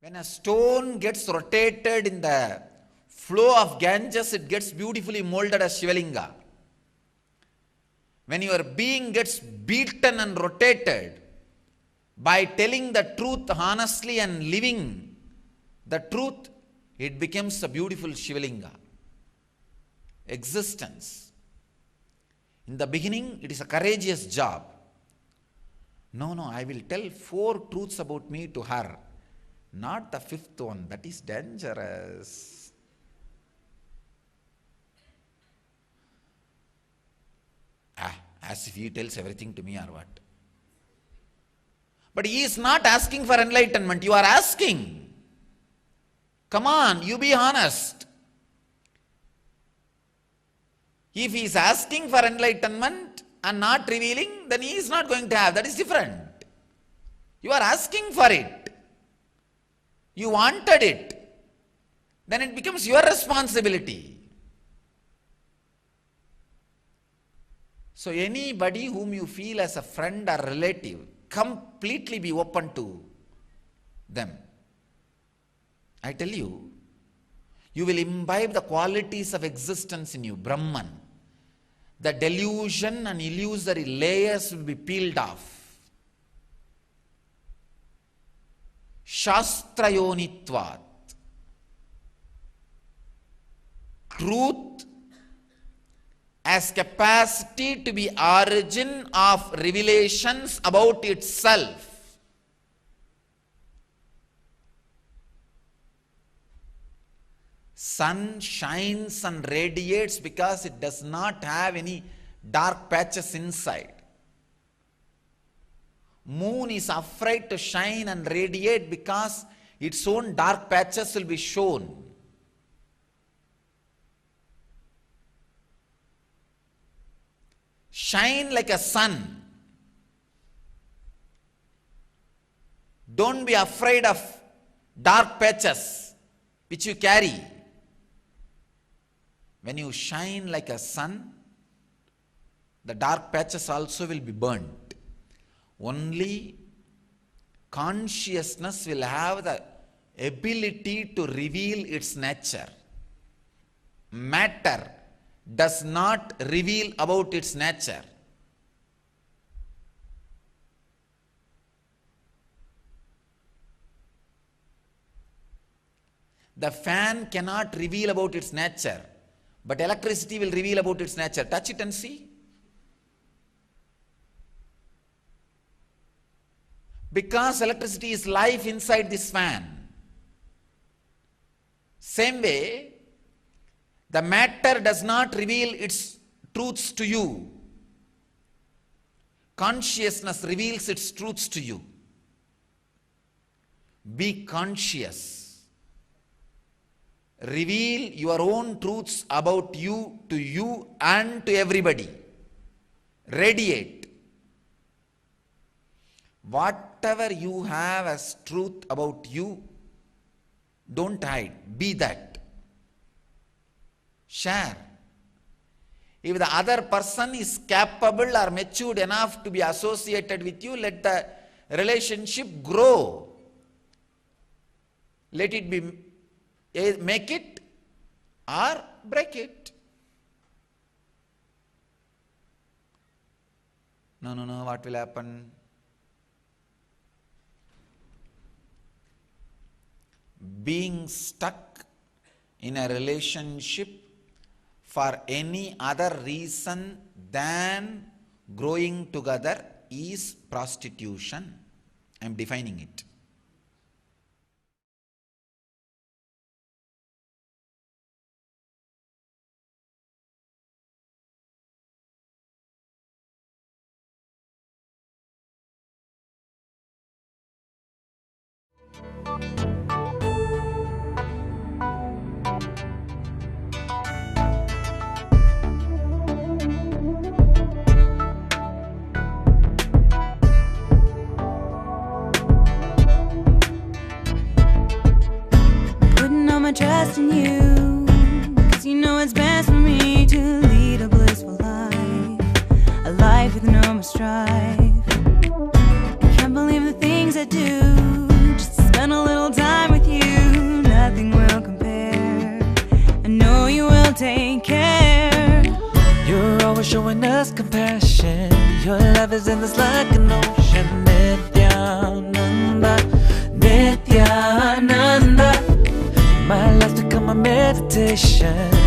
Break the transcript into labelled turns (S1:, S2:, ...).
S1: When a stone gets rotated in the flow of Ganges, it gets beautifully molded as Shivalinga. When your being gets beaten and rotated by telling the truth honestly and living the truth, it becomes a beautiful Shivalinga. Existence. In the beginning, it is a courageous job. No, I will tell 4 truths about me to her. Not the 5th one. That is dangerous. As if he tells everything to me or what. But he is not asking for enlightenment. You are asking. Come on, you be honest. If he is asking for enlightenment and not revealing, then he is not going to have. That is different. You are asking for it. You wanted it. Then it becomes your responsibility. So anybody whom you feel as a friend or relative, completely be open to them. I tell you, you will imbibe the qualities of existence in you, Brahman. The delusion and illusory layers will be peeled off. Shastrayonitvat. Truth as capacity to be origin of revelations about itself. Sun shines and radiates because it does not have any dark patches inside. Moon is afraid to shine and radiate because its own dark patches will be shown. Shine like a sun. Don't be afraid of dark patches which you carry. When you shine like a sun, the dark patches also will be burnt. Only consciousness will have the ability to reveal its nature. Matter does not reveal about its nature. The fan cannot reveal about its nature, but electricity will reveal about its nature. Touch it and see. Because electricity is life inside this fan. Same way, the matter does not reveal its truths to you. Consciousness reveals its truths to you. Be conscious. Reveal your own truths about you to you and to everybody. Radiate. Whatever you have as truth about you, don't hide. Be that. Share. If the other person is capable or matured enough to be associated with you, let the relationship grow. Let it be, make it or break it. No, what will happen? Being stuck in a relationship for any other reason than growing together is prostitution. I am defining it.
S2: Trust in you, 'cause you know it's best for me to lead a blissful life, a life with no more strife. I can't believe the things I do just to spend a little time with
S3: endless like an ocean. Nityananda, Nityananda. My life's become a meditation.